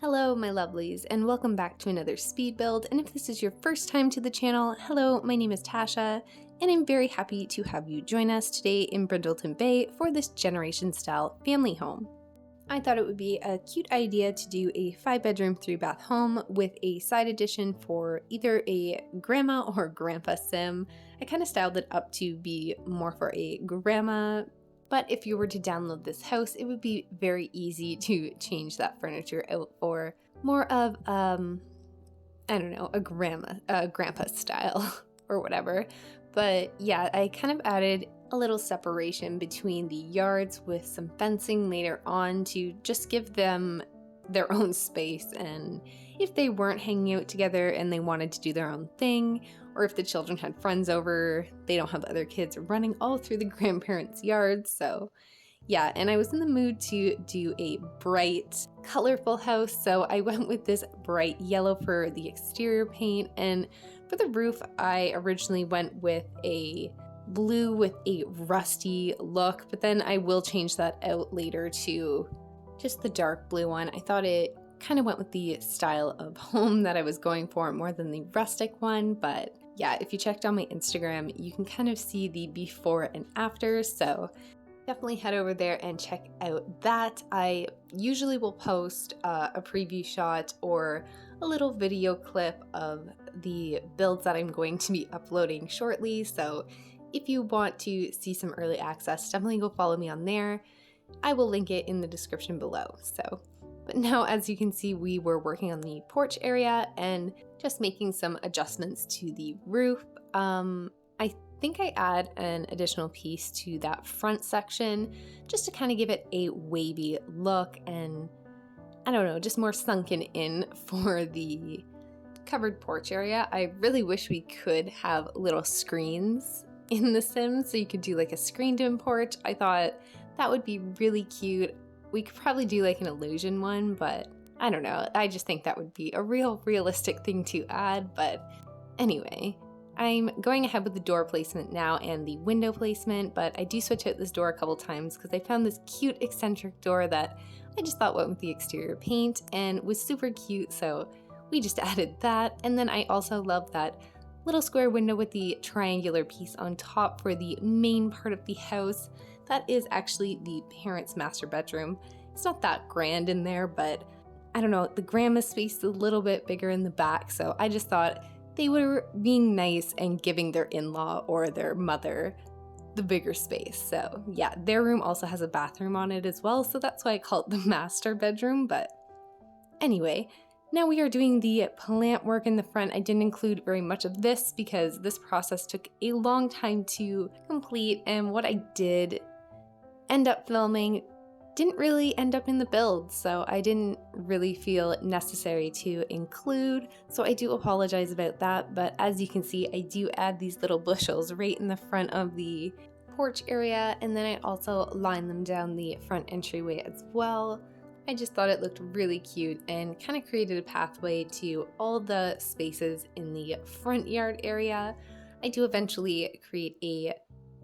Hello my lovelies, and welcome back to another speed build. And if this is your first time to the channel, hello, my name is Tasha, and I'm very happy to have you join us today in Brindleton Bay for this generation style family home. I thought it would be a cute idea to do a 5-bedroom, 3-bath home with a side addition for either a grandma or grandpa sim. I kind of styled it up to be more for a grandma, but if you were to download this house, it would be very easy to change that furniture out for more of, I don't know, a grandpa style or whatever. But yeah, I kind of added a little separation between the yards with some fencing later on to just give them their own space, and if they weren't hanging out together and they wanted to do their own thing, or if the children had friends over, they don't have other kids running all through the grandparents' yards. So yeah, and I was in the mood to do a bright, colorful house, so I went with this bright yellow for the exterior paint, and for the roof I originally went with a blue with a rusty look, but then I will change that out later to just the dark blue one. I thought it kind of went with the style of home that I was going for more than the rustic one. But yeah, if you checked on my Instagram, you can kind of see the before and after. So definitely head over there and check out that. I usually will post a preview shot or a little video clip of the builds that I'm going to be uploading shortly. So if you want to see some early access, definitely go follow me on there. I will link it in the description below. But now, as you can see, we were working on the porch area and just making some adjustments to the roof. I think I add an additional piece to that front section just to kind of give it a wavy look and, I don't know, just more sunken in for the covered porch area. I really wish we could have little screens in the Sims so you could do like a screened-in porch. I thought that would be really cute. We could probably do like an illusion one, but I don't know. I just think that would be a realistic thing to add. But anyway, I'm going ahead with the door placement now and the window placement, but I do switch out this door a couple times because I found this cute eccentric door that I just thought went with the exterior paint and was super cute, so we just added that. And then I also love that little square window with the triangular piece on top for the main part of the house. That is actually the parents' master bedroom. It's not that grand in there, but I don't know, the grandma's space is a little bit bigger in the back, so I just thought they were being nice and giving their in-law or their mother the bigger space. So yeah, their room also has a bathroom on it as well, so that's why I call it the master bedroom. But anyway, now we are doing the plant work in the front. I didn't include very much of this because this process took a long time to complete, and what I did end up filming didn't really end up in the build, so I didn't really feel necessary to include, so I do apologize about that. But as you can see, I do add these little bushels right in the front of the porch area, and then I also line them down the front entryway as well. I just thought it looked really cute and kind of created a pathway to all the spaces in the front yard area. I do eventually create a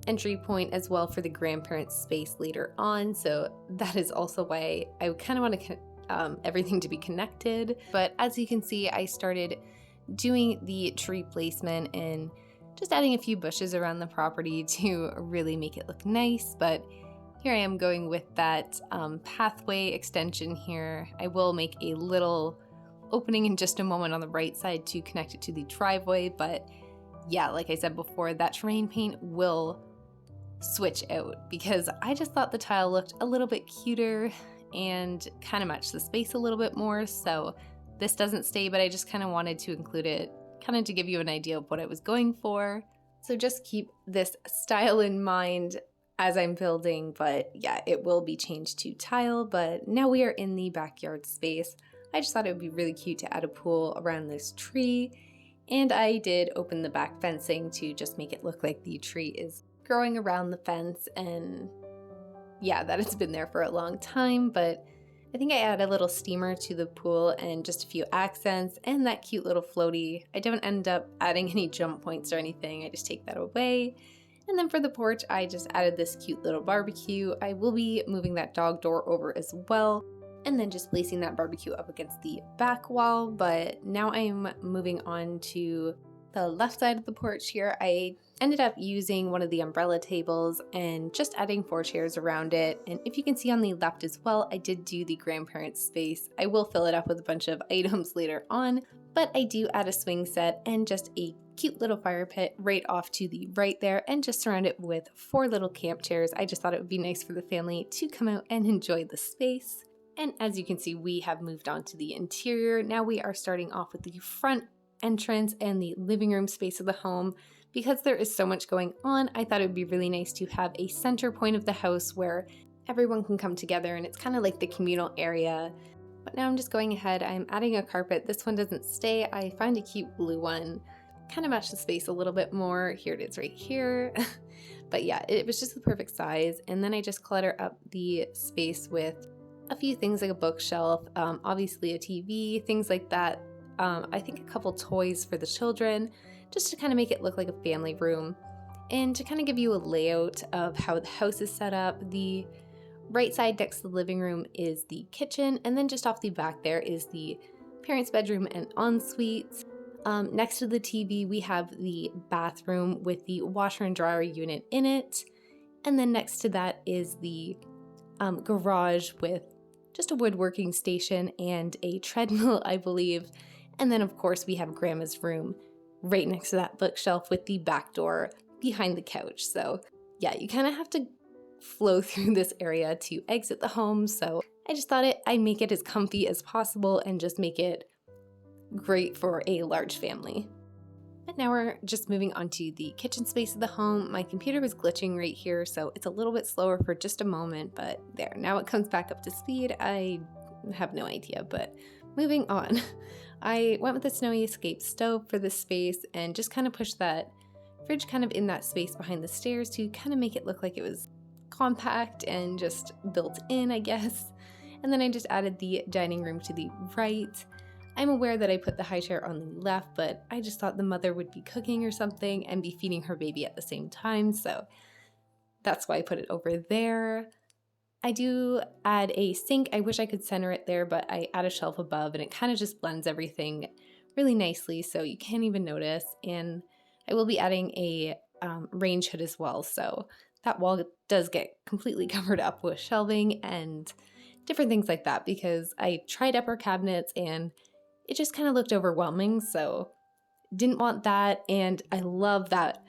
entry point as well for the grandparents' space later on, so that is also why I kind of want everything to be connected. But as you can see, I started doing the tree placement and just adding a few bushes around the property to really make it look nice. But here I am going with that pathway extension here. I will make a little opening in just a moment on the right side to connect it to the driveway, but yeah, like I said before, that terrain paint will switch out because I just thought the tile looked a little bit cuter and kind of matched the space a little bit more. So this doesn't stay, but I just kind of wanted to include it kind of to give you an idea of what I was going for. So just keep this style in mind as I'm building, but yeah, it will be changed to tile. But now we are in the backyard space. I just thought it would be really cute to add a pool around this tree, and I did open the back fencing to just make it look like the tree is growing around the fence, and yeah, that it's been there for a long time. But I think I add a little steamer to the pool and just a few accents and that cute little floaty. I don't end up adding any jump points or anything, I just take that away. And then for the porch, I just added this cute little barbecue. I will be moving that dog door over as well. and then just placing that barbecue up against the back wall. But now I'm moving on to the left side of the porch here. I ended up using one of the umbrella tables and just adding 4 chairs around it. And if you can see on the left as well, I did do the grandparents' space. I will fill it up with a bunch of items later on, but I do add a swing set and just a cute little fire pit right off to the right there, and just surround it with 4 little camp chairs. I just thought it would be nice for the family to come out and enjoy the space. And as you can see, we have moved on to the interior. Now we are starting off with the front entrance and the living room space of the home. Because there is so much going on, I thought it would be really nice to have a center point of the house where everyone can come together, and it's kind of like the communal area. But now I'm just going ahead, I'm adding a carpet. This one doesn't stay. I find a cute blue one. Kind of match the space a little bit more. Here it is right here. But yeah, it was just the perfect size. And then I just clutter up the space with a few things like a bookshelf, obviously a TV, things like that. I think a couple toys for the children, just to kind of make it look like a family room. And to kind of give you a layout of how the house is set up, the right side next to the living room is the kitchen, and then just off the back there is the parents' bedroom and ensuite. Next to the TV, we have the bathroom with the washer and dryer unit in it. And then next to that is the garage with just a woodworking station and a treadmill, I believe. And then of course we have grandma's room right next to that bookshelf with the back door behind the couch. So yeah, you kind of have to flow through this area to exit the home. So I just thought I'd make it as comfy as possible and just make it great for a large family. But now we're just moving on to the kitchen space of the home. My computer was glitching right here, so it's a little bit slower for just a moment, but there, now it comes back up to speed. I have no idea, but moving on. I went with the Snowy Escape stove for this space and just kind of pushed that fridge kind of in that space behind the stairs to kind of make it look like it was compact and just built in, I guess. And then I just added the dining room to the right. I'm aware that I put the high chair on the left, but I just thought the mother would be cooking or something and be feeding her baby at the same time, so that's why I put it over there. I do add a sink. I wish I could center it there, but I add a shelf above and it kind of just blends everything really nicely so you can't even notice. And I will be adding a range hood as well, so that wall does get completely covered up with shelving and different things like that because I tried upper cabinets and it just kind of looked overwhelming, so didn't want that. And I love that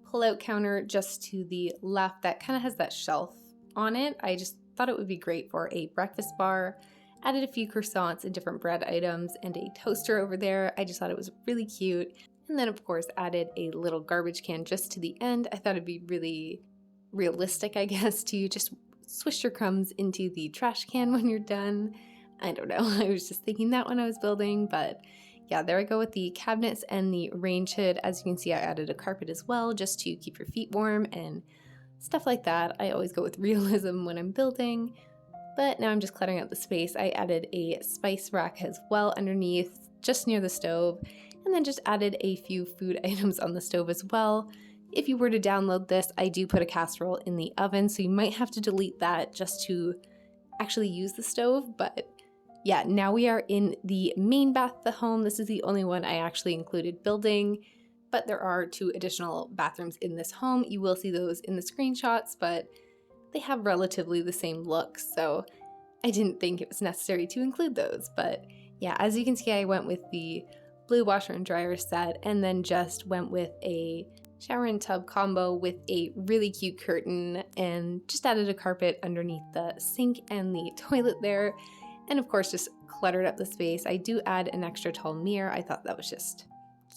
pull-out counter just to the left that kind of has that shelf on it. I just thought it would be great for a breakfast bar. Added a few croissants and different bread items and a toaster over there. I just thought it was really cute. And then of course added a little garbage can just to the end. I thought it'd be really realistic, I guess, to just swish your crumbs into the trash can when you're done. I don't know, I was just thinking that when I was building, but yeah, there I go with the cabinets and the range hood. As you can see, I added a carpet as well just to keep your feet warm and stuff like that. I always go with realism when I'm building, but now I'm just cluttering out the space. I added a spice rack as well underneath, just near the stove, and then just added a few food items on the stove as well. If you were to download this, I do put a casserole in the oven, so you might have to delete that just to actually use the stove, but yeah, now we are in the main bath of the home. This is the only one I actually included building, but there are 2 additional bathrooms in this home. You will see those in the screenshots, but they have relatively the same look, so I didn't think it was necessary to include those. But yeah, as you can see, I went with the blue washer and dryer set and then just went with a shower and tub combo with a really cute curtain and just added a carpet underneath the sink and the toilet there. And of course, just cluttered up the space. I do add an extra tall mirror. I thought that was just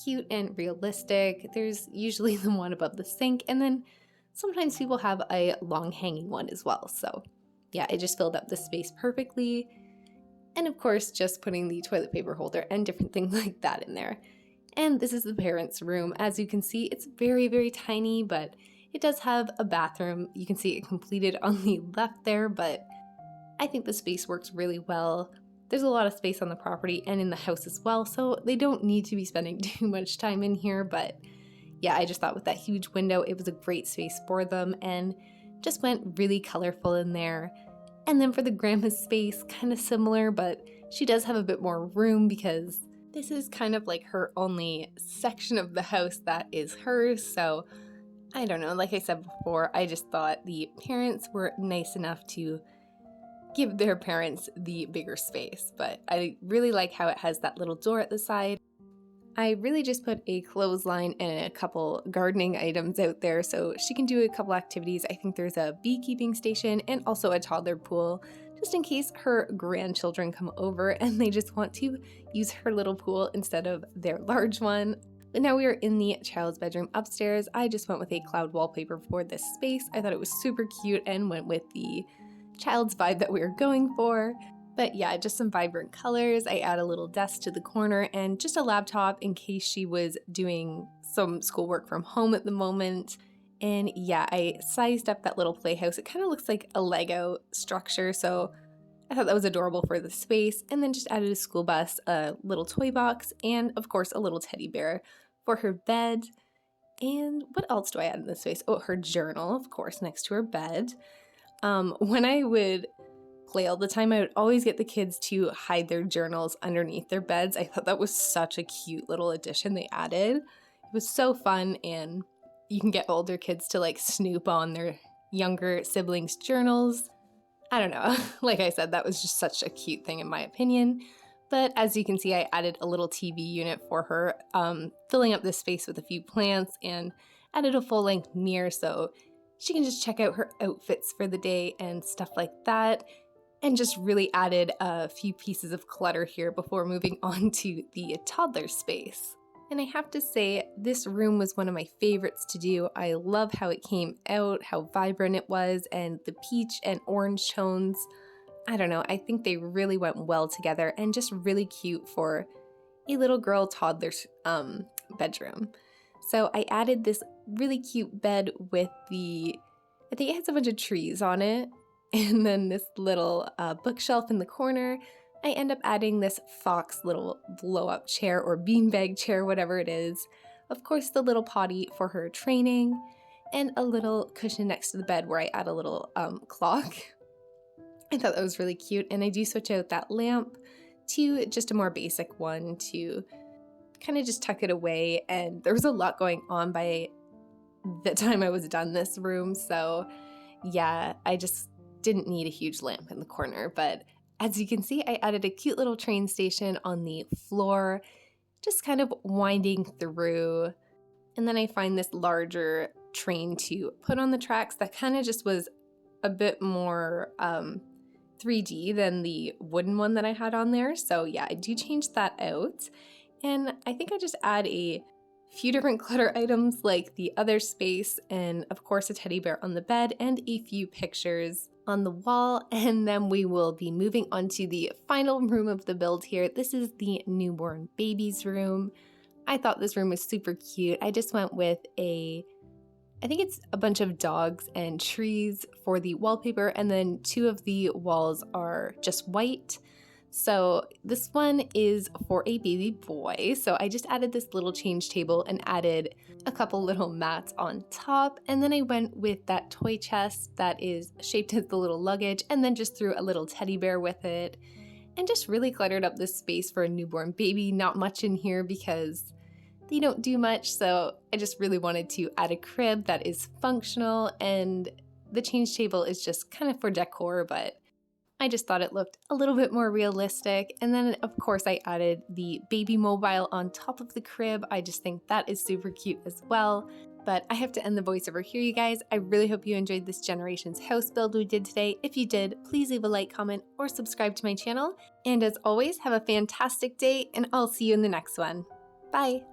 cute and realistic. There's usually the one above the sink, and then sometimes people have a long hanging one as well. So yeah, it just filled up the space perfectly. And of course, just putting the toilet paper holder and different things like that in there. And this is the parents' room. As you can see, it's very, very tiny, but it does have a bathroom. You can see it completed on the left there, but I think the space works really well. There's a lot of space on the property and in the house as well, so they don't need to be spending too much time in here, but yeah, I just thought with that huge window, it was a great space for them and just went really colorful in there. And then for the grandma's space, kind of similar, but she does have a bit more room because this is kind of like her only section of the house that is hers. So I don't know, like I said before, I just thought the parents were nice enough to give their parents the bigger space. But I really like how it has that little door at the side. I really just put a clothesline and a couple gardening items out there so she can do a couple activities. I think there's a beekeeping station and also a toddler pool, just in case her grandchildren come over and they just want to use her little pool instead of their large one. But now we are in the child's bedroom upstairs. I just went with a cloud wallpaper for this space. I thought it was super cute and went with the child's vibe that we were going for. But yeah, just some vibrant colors. I add a little desk to the corner and just a laptop in case she was doing some schoolwork from home at the moment. And yeah, I sized up that little playhouse. It kind of looks like a Lego structure, so I thought that was adorable for the space. And then just added a school bus, a little toy box, and of course a little teddy bear for her bed. And what else do I add in this space? Oh, her journal, of course, next to her bed. When I would play all the time, I would always get the kids to hide their journals underneath their beds. I thought that was such a cute little addition they added. It was so fun, and you can get older kids to like snoop on their younger siblings' journals. I don't know, like I said, that was just such a cute thing in my opinion. But as you can see, I added a little TV unit for her, filling up this space with a few plants, and added a full-length mirror so she can just check out her outfits for the day and stuff like that. And just really added a few pieces of clutter here before moving on to the toddler space. And I have to say, this room was one of my favorites to do. I love how it came out, how vibrant it was, and the peach and orange tones. I don't know, I think they really went well together and just really cute for a little girl toddler's bedroom. So I added this really cute bed with I think it has a bunch of trees on it. And then this little bookshelf in the corner. I end up adding this fox little blow-up chair or beanbag chair, whatever it is. Of course, the little potty for her training, and a little cushion next to the bed where I add a little clock. I thought that was really cute, and I do switch out that lamp to just a more basic one to kind of just tuck it away. And there was a lot going on by the time I was done this room, so yeah, I just didn't need a huge lamp in the corner. But as you can see, I added a cute little train station on the floor, just kind of winding through. And then I find this larger train to put on the tracks that kind of just was a bit more 3D than the wooden one that I had on there. So yeah, I do change that out. And I think I just add a few different clutter items like the other space, and of course a teddy bear on the bed, and a few pictures on the wall. And then we will be moving on to the final room of the build here. This is the newborn baby's room. I thought this room was super cute. I just went with I think it's a bunch of dogs and trees for the wallpaper, and then two of the walls are just white. So this one is for a baby boy. So I just added this little change table and added a couple little mats on top. And then I went with that toy chest that is shaped as the little luggage, and then just threw a little teddy bear with it, and just really cluttered up this space for a newborn baby. Not much in here because they don't do much. So I just really wanted to add a crib that is functional, and the change table is just kind of for decor, but I just thought it looked a little bit more realistic. And then of course I added the baby mobile on top of the crib. I just think that is super cute as well. But I have to end the voiceover here, you guys. I really hope you enjoyed this Generations house build we did today. If you did, please leave a like, comment, or subscribe to my channel. And as always, have a fantastic day, and I'll see you in the next one. Bye!